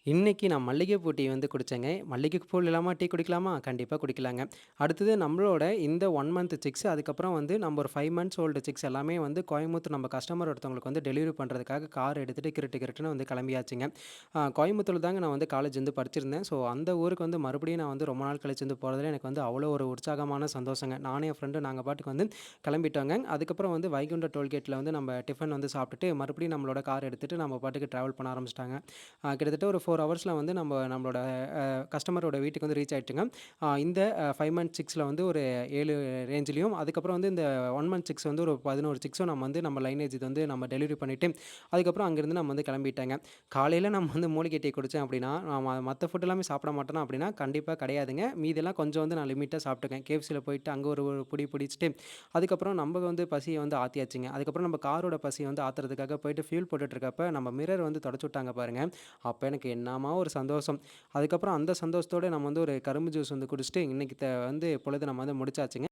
இன்னைக்கு நான் மல்லிகைப்பூ டீ வந்து குடிச்சேங்க. மல்லிகைப்பூ இல்லாம டீ குடிக்கலாமா? கண்டிப்பா குடிக்கலாங்க. அடுத்தது நம்மளோட இந்த 1 மந்த் சிக்ஸ் அதுக்கப்புறம் வந்து நம்ம ஒரு 5 மந்த்ஸ் ஓல்டு சிக்ஸ் எல்லாமே வந்து கோயம்புத்தூர் நம்ம கஸ்டமர் ஒருத்தவங்களுக்கு வந்து டெலிவரி பண்ணுறதுக்காக கார் எடுத்துட்டு கிருட்டுன்னு வந்து கிளம்பியாச்சுங்க. கோயம்புத்தூர்ல தாங்க நான் வந்து காலேஜ் வந்து படிச்சிருந்தேன். ஸோ அந்த ஊருக்கு வந்து மறுபடியும் நான் வந்து ரொம்ப நாள் கழிச்சு வந்து போறதுல எனக்கு வந்து அவ்வளோ ஒரு உற்சாகமான சந்தோஷங்க. நானும் என் ஃப்ரெண்டும் நாங்க பாட்டுக்கு வந்து கிளம்பிட்டோங்க. அதுக்கப்புறம் வந்து வைகுண்ட டோல்கேட்ல வந்து நம்ம டிஃபன் வந்து சாப்பிட்டுட்டு மறுபடியும் நம்மளோட கார் எடுத்துட்டு நம்ம பாட்டுக்கு டிராவல் பண்ண ஆரம்பிச்சுட்டாங்க. கிட்டத்தட்ட ஒரு 4 ஹவர்ஸ்ல வந்து நம்மளோட கஸ்டமரோட வீட்டுக்கு வந்து ரீச் ஆயிட்டுங்க. இந்த 5 மந்த் சிக்ஸ்ல வந்து ஒரு 7 ரேஞ்சிலயும், அதுக்கப்புறம் வந்து இந்த 1 மந்த் சிக்ஸ் வந்து ஒரு 11 சிக்ஸும் நம்ம வந்து நம்ம லைனேஜ் இது வந்து நம்ம டெலிவரி பண்ணிட்டு, அதுக்கப்புறம் அங்கேருந்து நம்ம வந்து கிளம்பிட்டேங்க. காலையில நம்ம வந்து மூலிகை டீ குடிச்சேன் அப்படின்னா, நான் மத்த ஃபுட் எல்லாமே சாப்பிட மாட்டேனா அப்படின்னா, கண்டிப்பா கிடையாதுங்க. மீதியெல்லாம் கொஞ்சம் வந்து நான் லிமிட்டா சாப்பிட்டுக்குவேன். KFCல போயிட்டு அங்க ஒரு ஒரு புடி பிடிச்சுட்டு, அதுக்கப்புறம் நம்ம வந்து பசிய வந்து ஆத்தியாச்சுங்க. அதுக்கப்புறம் நம்ம காரோட பசிய வந்து ஆத்துறதுக்காக போயிட்டு ஃபியூல் போட்டுட்டு இருக்கப்ப, நம்ம மிரர் வந்து தொடச்சு விட்டாங்க பாருங்க. அப்ப எனக்கு என்னமா ஒரு சந்தோஷம். அதுக்கப்புறம் அந்த சந்தோஷத்தோட நம்ம வந்து ஒரு கரும்பு ஜூஸ் வந்து குடிச்சுட்டு, இன்னைக்கு வந்து பொழுத நம்ம வந்து முடிச்சாச்சுங்க.